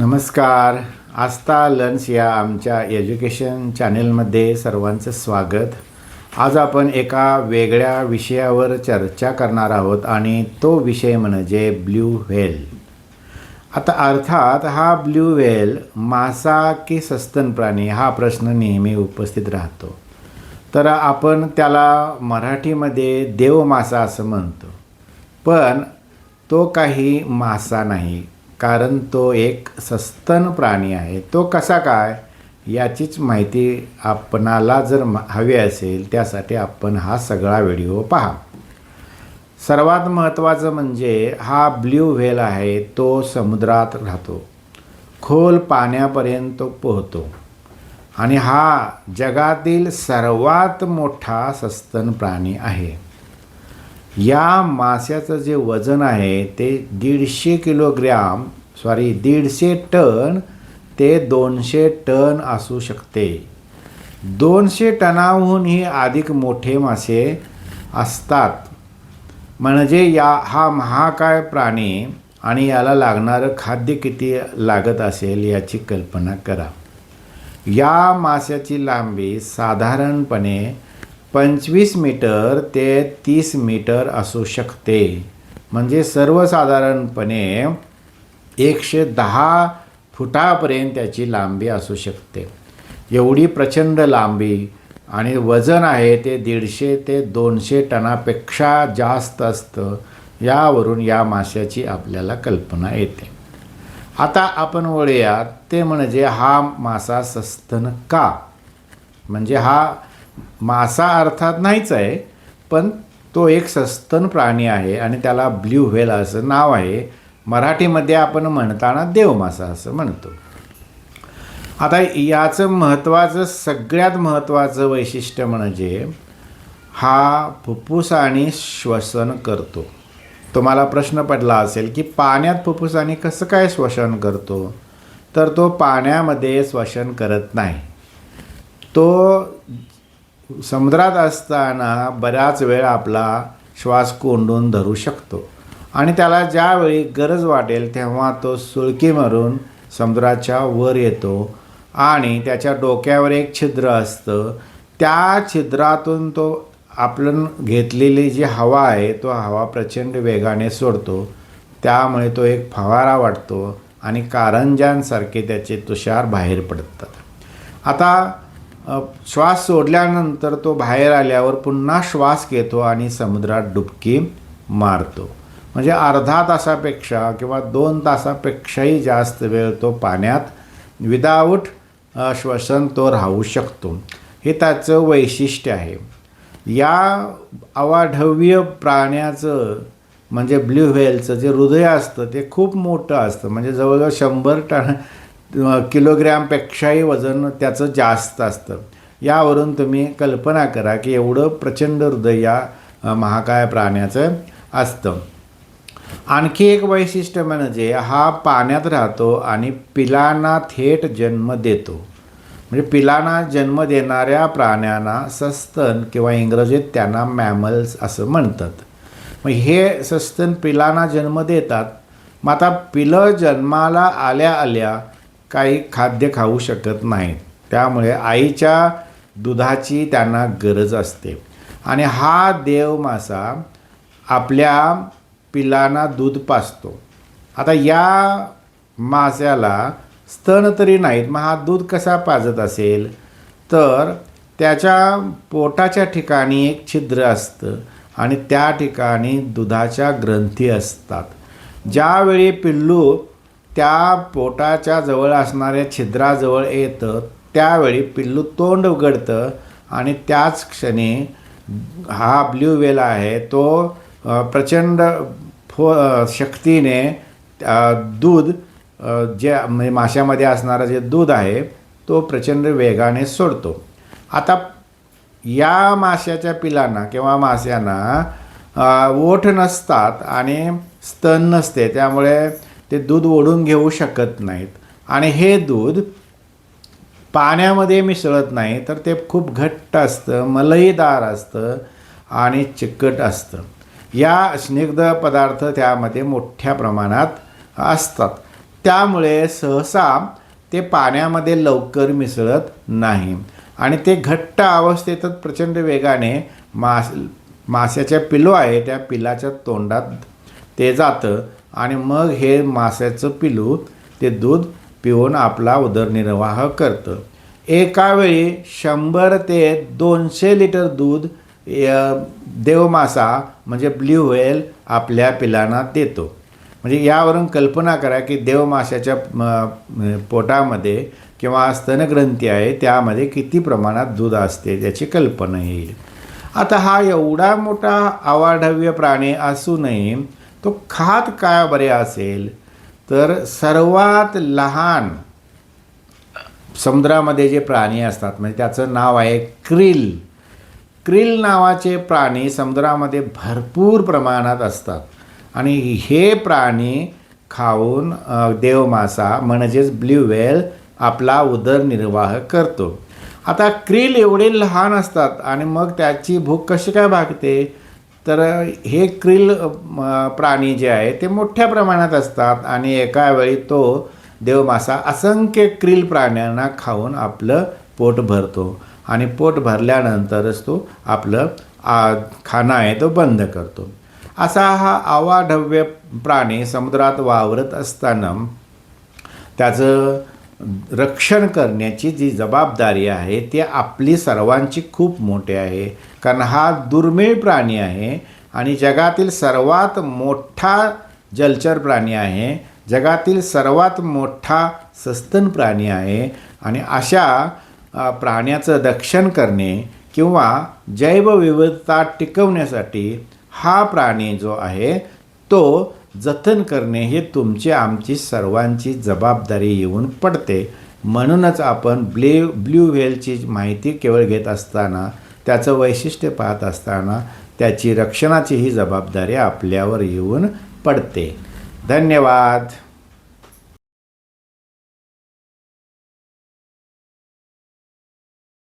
नमस्कार. आस्था लर्न्स या आमच्या एज्युकेशन चॅनेलमध्ये सर्वांचं स्वागत. आज आपण एका वेगळ्या विषयावर चर्चा करणार आहोत आणि तो विषय म्हणजे ब्ल्यू व्हेल. आता अर्थात हा ब्ल्यू व्हेल मासा की सस्तन प्राणी हा प्रश्न नेहमी उपस्थित राहतो. तर आपण त्याला मराठीमध्ये देवमासा असं म्हणतो, पण तो काही मासा नाही, कारण तो एक सस्तन प्राणी आहे. तो कसा काय याचीच माहिती आपणाला जर हवी असेल त्यासाठी आपण हा सगळा व्हिडिओ पहा. सर्वात महत्त्वाचं म्हणजे हा ब्ल्यू व्हेल आहे तो समुद्रात राहतो, खोल पाण्यापर्यंत तो पोहतो आणि हा जगातील सर्वात मोठा सस्तन प्राणी आहे. या माशाचं जे वजन आहे ते 150 टन ते 200 टन असू शकते. 200 टनाहूनही अधिक मोठे मासे असतात. म्हणजे हा महाकाय प्राणी आणि याला लागणारं खाद्य किती लागत असेल याची कल्पना करा. या माशाची लांबी साधारणपणे 25 मीटर ते 30 मीटर असू शकते. म्हणजे सर्वसाधारणपणे 110 फुटापर्यंत त्याची लांबी असू शकते. एवढी प्रचंड लांबी आणि वजन आहे ते 150 ते 200 टनापेक्षा जास्त असतं. यावरून या माशाची आपल्याला कल्पना येते. आता आपण वळूयात ते म्हणजे हा मासा सस्तन का. म्हणजे हा मासा अर्थात नाहीच आहे, पण तो एक सस्तन प्राणी आहे आणि त्याला ब्ल्यू व्हेल असं नाव आहे. मराठीमध्ये आपण म्हणताना देवमासा असं म्हणतो. आता याचं सगळ्यात महत्त्वाचं वैशिष्ट्य म्हणजे हा फुफ्फुसाने श्वसन करतो. तुम्हाला प्रश्न पडला असेल की पाण्यात फुफ्फुसाने कसं काय श्वसन करतो, तर तो पाण्यामध्ये श्वसन करत नाही. तो समुद्रात असताना बराच वेळ आपला श्वास कोंडून धरू शकतो आणि त्याला ज्यावेळी गरज वाटेल तेव्हा तो सुळकी मारून समुद्राच्या वर येतो आणि त्याच्या डोक्यावर एक छिद्र असतं. त्या छिद्रातून तो आपण घेतलेली जी हवा आहे तो हवा प्रचंड वेगाने सोडतो. त्यामुळे तो एक फवारा वाटतो आणि कारंजांसारखे त्याचे तुषार बाहेर पडतात. आता श्वास सोडल्यानंतर तो बाहेर आल्यावर पुन्हा श्वास घेतो आणि समुद्रात डुबकी मारतो. म्हणजे अर्धा तासापेक्षा किंवा 2 तासापेक्षाही जास्त वेळ तो पाण्यात विदाऊट श्वसन तो राहू शकतो. हे त्याचं वैशिष्ट्य आहे. या अवाढव्य प्राण्याचं म्हणजे ब्ल्यू व्हेलचं जे हृदय असतं ते खूप मोठं असतं. म्हणजे जवळजवळ 100 किलोग्रॅमपेक्षाही वजन त्याचं जास्त असतं. यावरून तुम्ही कल्पना करा की एवढं प्रचंड हृदय या महाकाय प्राण्याचं असतं. आणखी एक वैशिष्ट्य म्हणजे हा पाण्यात राहतो आणि पिलांना थेट जन्म देतो. म्हणजे पिलांना जन्म देणाऱ्या प्राण्यांना सस्तन किंवा इंग्रजीत त्यांना मॅमल्स असं म्हणतात. मग हे सस्तन पिलांना जन्म देतात. मग आता पिलं जन्माला आल्या काही खाद्य खाऊ शकत नाहीत, त्यामुळे आईच्या दुधाची त्यांना गरज असते आणि हा देवमासा आपल्या पिलांना दूध पाजतो. आता या माशाला स्तन तरी नाहीत, मग हा दूध कसा पाजत असेल, तर त्याच्या पोटाच्या ठिकाणी एक छिद्र असतं आणि त्या ठिकाणी दुधाच्या ग्रंथी असतात. ज्यावेळी पिल्लू त्या पोटाच्या जवळ असणाऱ्या छिद्राजवळ येतं त्यावेळी पिल्लू तोंड उघडतं आणि त्याच क्षणी हा ब्ल्यू व्हेल आहे तो प्रचंड शक्तीने दूध जे म्हणजे माशामध्ये असणारं जे दूध आहे तो प्रचंड वेगाने सोडतो. आता या माशाच्या पिलांना किंवा माशांना ओठ नसतात आणि स्तन नसते, त्यामुळे ते दूध ओढून घेऊ शकत नाहीत आणि हे दूध पाण्यामध्ये मिसळत नाही, तर ते खूप घट्ट असतं, मलईदार असतं आणि चिकट असतं. या स्निग्ध पदार्थ त्यामध्ये मोठ्या प्रमाणात असतात. त्यामुळे सहसा ते पाण्यामध्ये लवकर मिसळत नाही आणि ते घट्ट अवस्थेतच प्रचंड वेगाने माशाच्या पिलू आहे त्या पिलाच्या तोंडात ते जातं आणि मग हे माशाचं पिलू ते दूध पिऊन आपला उदरनिर्वाह करतं. एका वेळी 100 ते 200 लिटर दूध देवमासा म्हणजे ब्ल्यू व्हेल आपल्या पिलांना देतो. म्हणजे यावरून कल्पना करा की देवमाशाच्या पोटामध्ये किंवा स्तनग्रंथी आहे त्यामध्ये किती प्रमाणात दूध असते त्याची कल्पना येईल. आता हा एवढा मोठा अवाढव्य प्राणी असूनही तो खात काय बरे असेल तर सर्वात लहान समुद्रामध्ये जे प्राणी असतात म्हणजे त्याचं नाव आहे क्रिल. क्रिल नावाचे प्राणी समुद्रामध्ये भरपूर प्रमाणात असतात आणि हे प्राणी खाऊन देवमासा म्हणजेच ब्ल्यू व्हेल आपला उदरनिर्वाह करतो. आता क्रिल एवढे लहान असतात आणि मग त्याची भूक कशी काय भागते तर हे क्रिल प्राणी जे आहे ते मोठ्या प्रमाणात असतात आणि एका वेळी तो देवमासा असंख्य क्रिल प्राण्यांना खाऊन आपलं पोट भरतो आणि पोट भरल्यानंतरच तो आपलं खाणं आहे तो बंद करतो. असा हा अवाढव्य प्राणी समुद्रात वावरत असताना त्याचं रक्षण करण्याची जी जबाबदारी आहे ती आपली सर्वांची खूप मोठी आहे. कारण हा दुर्मिळ प्राणी आहे आणि जगातील सर्वात मोठा जलचर प्राणी आहे, जगातील सर्वात मोठा सस्तन प्राणी आहे आणि अशा प्राण्याचं रक्षण करणे किंवा जैवविविधता टिकवण्यासाठी हा प्राणी जो आहे तो जतन करणे हे तुमची आमची सर्वांची जबाबदारी येऊन पडते. म्हणूनच आपण ब्ल्यू व्हेलची माहिती केवळ घेत असताना त्याचं वैशिष्ट्य पाहत असताना त्याची रक्षणाची ही जबाबदारी आपल्यावर येऊन पडते. धन्यवाद.